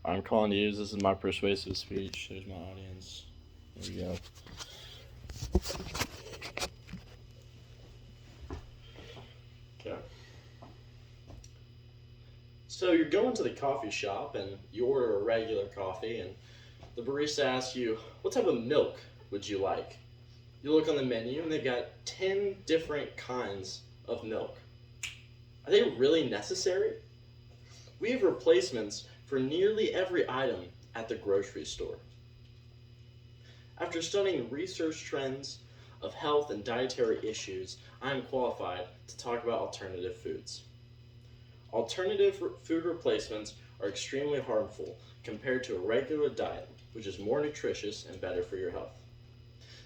I'm Kollin Huse. This is my persuasive speech. There's my audience. There we go. Okay. So you're going to the coffee shop and you order a regular coffee, and the barista asks you, "What type of milk would you like?" You look on the menu and they've got 10 different kinds of milk. Are they really necessary? We have replacements for nearly every item at the grocery store. After studying research trends of health and dietary issues, I am qualified to talk about alternative foods. Alternative food replacements are extremely harmful compared to a regular diet, which is more nutritious and better for your health.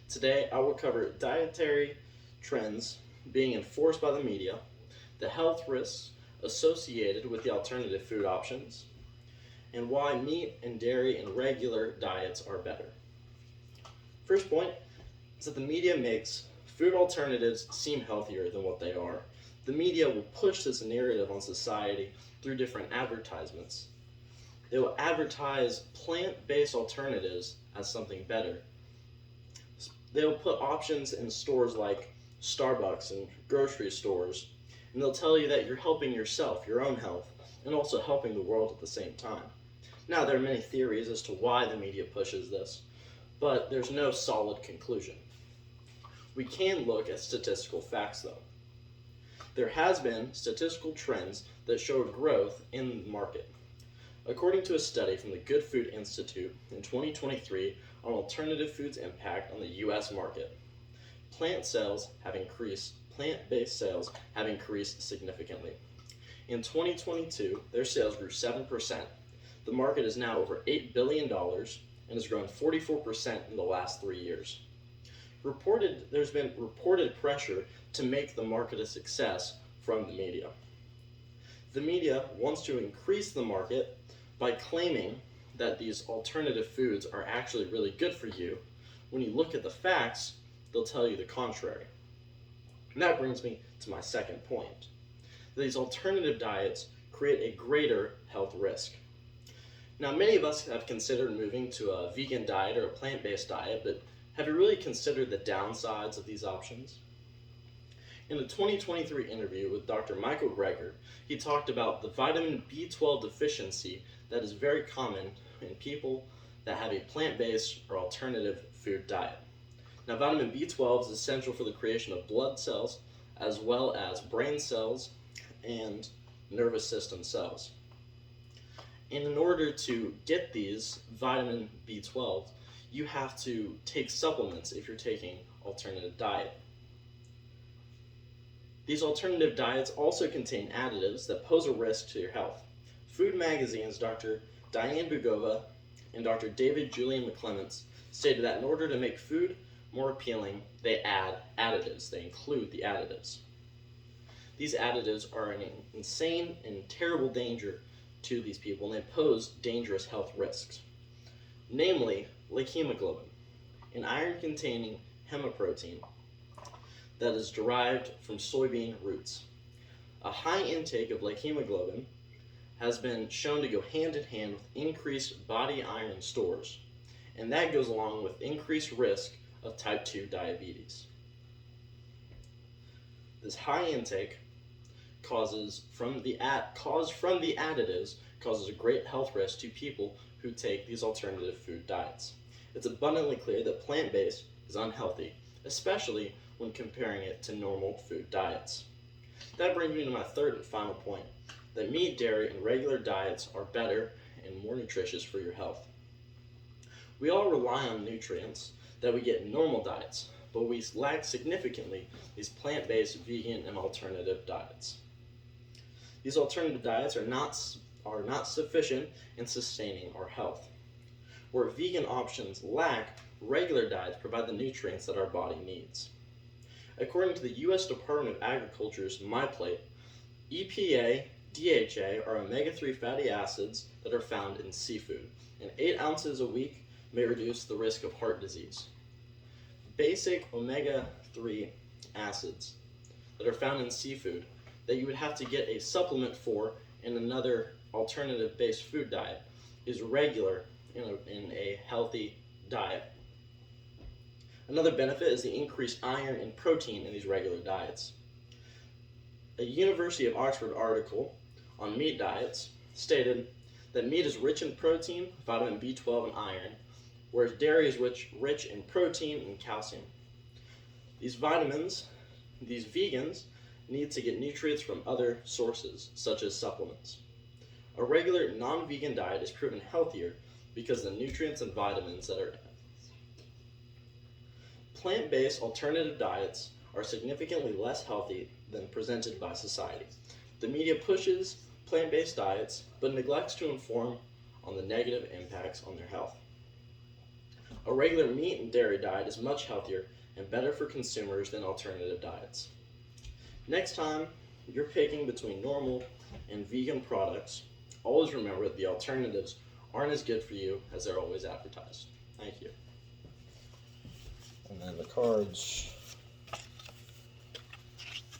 Today, I will cover dietary trends being enforced by the media, the health risks associated with the alternative food options, and why meat and dairy and regular diets are better. First point is that the media makes food alternatives seem healthier than what they are. The media will push this narrative on society through different advertisements. They will advertise plant-based alternatives as something better. They will put options in stores like Starbucks and grocery stores, and they'll tell you that you're helping yourself, your own health, and also helping the world at the same time. Now, there are many theories as to why the media pushes this, but there's no solid conclusion. We can look at statistical facts, though. There has been statistical trends that show a growth in the market. According to a study from the Good Food Institute in 2023 on alternative foods' impact on the U.S. market, plant-based sales have increased significantly. In 2022, their sales grew 7%. The market is now over $8 billion and has grown 44% in the last 3 years. There's been reported pressure to make the market a success from the media. The media wants to increase the market by claiming that these alternative foods are actually really good for you. When you look at the facts, they'll tell you the contrary. And that brings me to my second point. These alternative diets create a greater health risk. Now, many of us have considered moving to a vegan diet or a plant-based diet, but have you really considered the downsides of these options? In a 2023 interview with Dr. Michael Greger, he talked about the vitamin B12 deficiency that is very common in people that have a plant-based or alternative food diet. Now, vitamin B12 is essential for the creation of blood cells, as well as brain cells and nervous system cells. And in order to get these vitamin B12, you have to take supplements if you're taking alternative diet. These alternative diets also contain additives that pose a risk to your health. Food Magazine's Dr. Diane Bugova and Dr. David Julian McClements stated that in order to make food more appealing, they add additives. They include the additives. These additives are an insane and terrible danger to these people, and they pose dangerous health risks. Namely, like hemoglobin, an iron-containing hemaprotein that is derived from soybean roots. A high intake of like hemoglobin has been shown to go hand in hand with increased body iron stores, and that goes along with increased risk of type 2 diabetes. This high intake caused from the additives causes a great health risk to people who take these alternative food diets. It's abundantly clear that plant-based is unhealthy, especially when comparing it to normal food diets. That brings me to my third and final point, that meat, dairy, and regular diets are better and more nutritious for your health. We all rely on nutrients that we get in normal diets, but we lack significantly these plant-based, vegan, and alternative diets. These alternative diets are not sufficient in sustaining our health. Where vegan options lack, regular diets provide the nutrients that our body needs. According to the U.S. Department of Agriculture's MyPlate, EPA, DHA are omega-3 fatty acids that are found in seafood, and 8 ounces a week may reduce the risk of heart disease. Basic omega-3 acids that are found in seafood that you would have to get a supplement for in another alternative-based food diet is regular in a healthy diet. Another benefit is the increased iron and protein in these regular diets. A University of Oxford article on meat diets stated that meat is rich in protein, vitamin B12, and iron, whereas dairy is rich in protein and calcium. These vegans need to get nutrients from other sources, such as supplements. A regular non-vegan diet is proven healthier because of the nutrients and vitamins that are in it. Plant-based alternative diets are significantly less healthy than presented by society. The media pushes plant-based diets, but neglects to inform on the negative impacts on their health. A regular meat and dairy diet is much healthier and better for consumers than alternative diets. Next time you're picking between normal and vegan products, always remember that the alternatives aren't as good for you as they're always advertised. Thank you. And then the cards.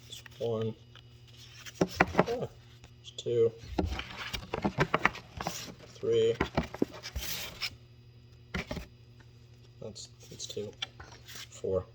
It's 1. It's 2. 3. That's 2. 4.